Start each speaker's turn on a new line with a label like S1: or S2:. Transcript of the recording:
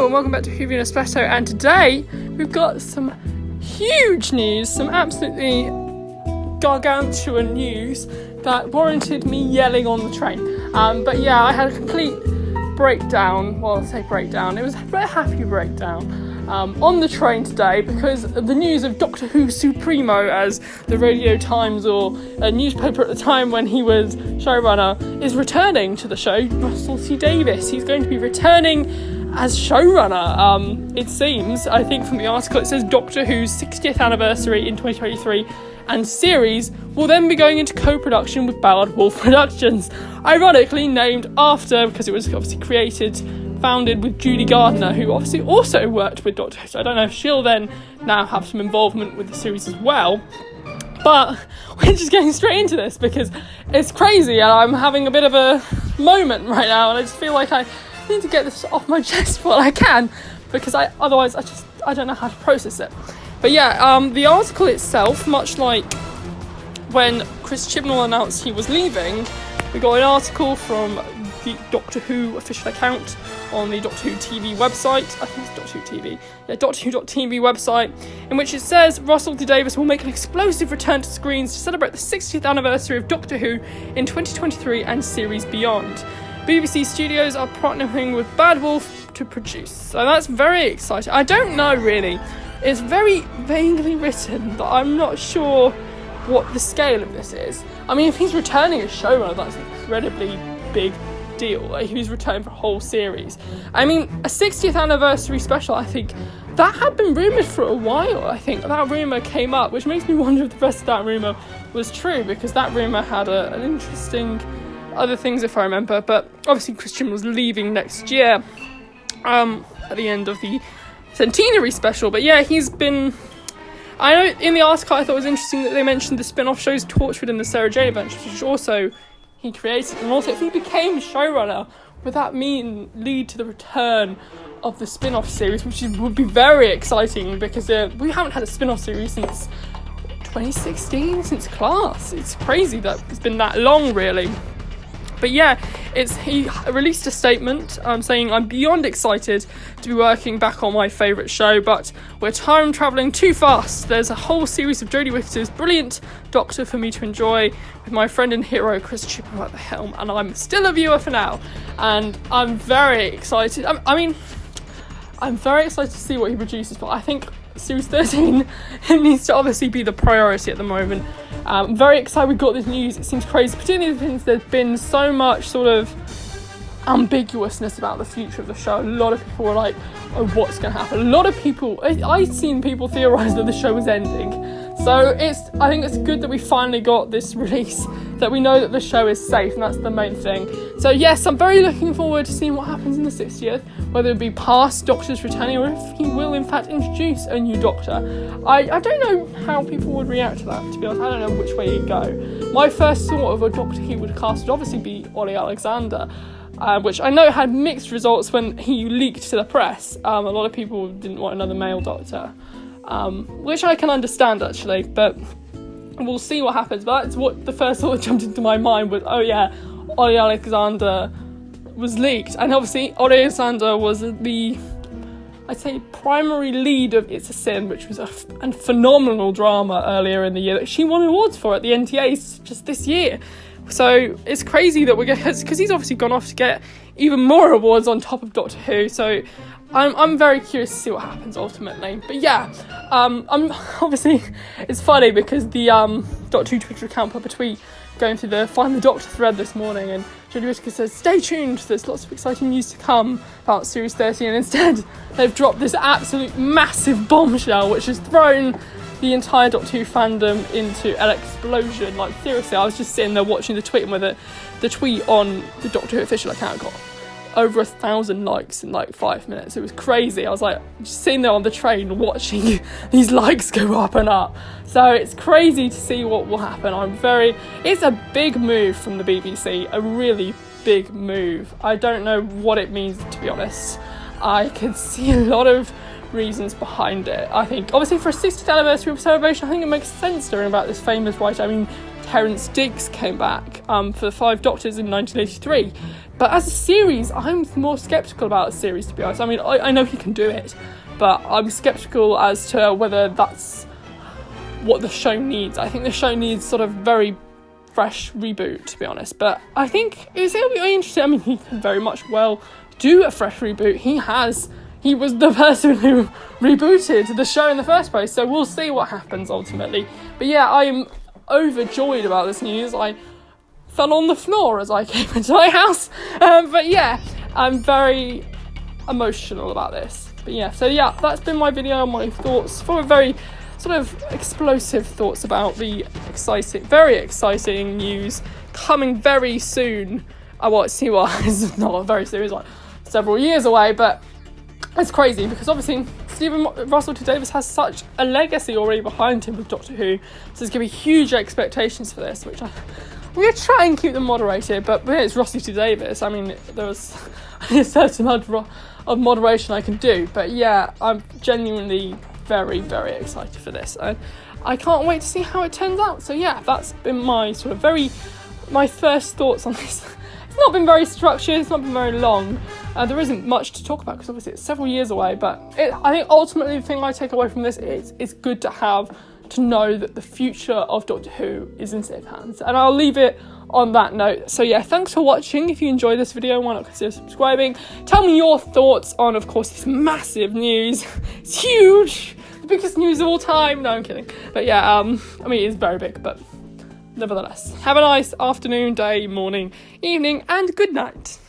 S1: and welcome back to Who've Been Espresso, and today we've got some huge news, some absolutely gargantuan news that warranted me yelling on the train. But yeah, I had a complete breakdown, well, I say breakdown, it was a very happy breakdown on the train today because the news of Doctor Who Supremo, as the Radio Times or a newspaper at the time when he was showrunner, is returning to the show. Russell T Davies, he's going to be returning as showrunner. It seems, I think from the article it says Doctor Who's 60th anniversary in 2023 and series will then be going into co-production with Ballard Wolf Productions, ironically named after, because it was obviously founded with Judy Gardner, who obviously also worked with Doctor Who, so I don't know if she'll then now have some involvement with the series as well. But we're just getting straight into this because it's crazy and I'm having a bit of a moment right now, and I just feel like I need to get this off my chest while I can, because otherwise I don't know how to process it. But yeah, the article itself, much like when Chris Chibnall announced he was leaving, we got an article from the Doctor Who official account on the Doctor Who TV website. I think it's Doctor Who TV. Yeah, Doctor Who.tv website, in which it says Russell T Davies will make an explosive return to screens to celebrate the 60th anniversary of Doctor Who in 2023 and series beyond. BBC Studios are partnering with Bad Wolf to produce. So that's very exciting. I don't know really. It's very vaguely written that I'm not sure what the scale of this is. I mean, if he's returning as showrunner, that's an incredibly big deal. Like, he's returning for a whole series. I mean, a 60th anniversary special, I think that had been rumoured for a while. I think that rumour came up, which makes me wonder if the rest of that rumour was true, because that rumour had an interesting other things, if I remember. But obviously Christian was leaving next year at the end of the centenary special. But yeah, he's been, I know in the article I thought it was interesting that they mentioned the spin-off shows Torchwood and the Sarah Jane Adventures, which also he created, and also if he became showrunner, would that lead to the return of the spin-off series, which would be very exciting, because we haven't had a spin-off series since 2016, since Class. It's crazy that it's been that long, really. But yeah, he released a statement saying, "I'm beyond excited to be working back on my favourite show, but we're time travelling too fast. There's a whole series of Jodie Whittaker's brilliant Doctor for me to enjoy with my friend and hero Chris Chibnall at the helm, and I'm still a viewer for now." And I'm very excited. I'm very excited to see what he produces, but I think Series 13 it needs to obviously be the priority at the moment. I'm very excited we got this news. It seems crazy, particularly since there's been so much sort of ambiguousness about the future of the show. A lot of people were like, oh, what's going to happen? A lot of people, I've seen people theorise that the show was ending. So I think it's good that we finally got this release, that we know that the show is safe, and that's the main thing. So yes, I'm very looking forward to seeing what happens in the 60th, whether it be past Doctors returning or if he will in fact introduce a new Doctor. I don't know how people would react to that, to be honest. I don't know which way he'd go. My first thought of a Doctor he would cast would obviously be Ollie Alexander, which I know had mixed results when he leaked to the press. A lot of people didn't want another male Doctor, which I can understand actually, but we'll see what happens. But that's what the first thought that jumped into my mind was, oh yeah, Ollie Alexander was leaked. And obviously Ollie Alexander was the, I'd say, primary lead of It's a Sin, which was a phenomenal drama earlier in the year that she won awards for at the NTAs just this year. So it's crazy that we're going to, because he's obviously gone off to get even more awards on top of Doctor Who. So I'm very curious to see what happens ultimately. But yeah, I'm obviously, it's funny because the Doctor Who Twitter account put a tweet going through the Find the Doctor thread this morning, and Jodie Whittaker says, stay tuned, there's lots of exciting news to come about Series 13, and instead they've dropped this absolute massive bombshell which has thrown the entire Doctor Who fandom into an explosion. Like seriously, I was just sitting there watching the tweet, and with it, the tweet on the Doctor Who official account got over 1,000 likes in like 5 minutes. It was crazy. I was like just sitting there on the train watching these likes go up and up. So it's crazy to see what will happen. It's a big move from the BBC, a really big move. I don't know what it means, to be honest. I can see a lot of reasons behind it. I think, obviously, for a 60th anniversary celebration, I think it makes sense to learn about this famous writer. I mean, Terence Diggs came back for the Five Doctors in 1983. But as a series, I'm more sceptical about a series, to be honest. I mean, I know he can do it, but I'm sceptical as to whether that's what the show needs. I think the show needs sort of very fresh reboot, to be honest. But I think it'll be interesting. I mean, he can very much well do a fresh reboot. He was the person who rebooted the show in the first place, so we'll see what happens ultimately. But yeah, I'm overjoyed about this news. I fell on the floor as I came into my house. But yeah, I'm very emotional about this. But yeah, so yeah, that's been my video on my thoughts for a very sort of explosive thoughts about the very exciting news coming very soon. It's not very soon, it's like several years away, but it's crazy because obviously Russell T Davies has such a legacy already behind him with Doctor Who, so there's going to be huge expectations for this, which we're going to try and keep them moderated, but it's Russell T Davies. I mean, there was a certain amount of moderation I can do, but yeah, I'm genuinely very, very excited for this, and I can't wait to see how it turns out. So yeah, that's been my my first thoughts on this. It's not been very structured, it's not been very long, there isn't much to talk about because obviously it's several years away, but I think ultimately the thing I take away from this is it's good to know that the future of Doctor Who is in safe hands, and I'll leave it on that note. So yeah, thanks for watching. If you enjoyed this video, why not consider subscribing? Tell me your thoughts on, of course, this massive news. It's huge, the biggest news of all time. No, I'm kidding. But yeah, I mean, it is very big, but nevertheless, have a nice afternoon, day, morning, evening, and good night.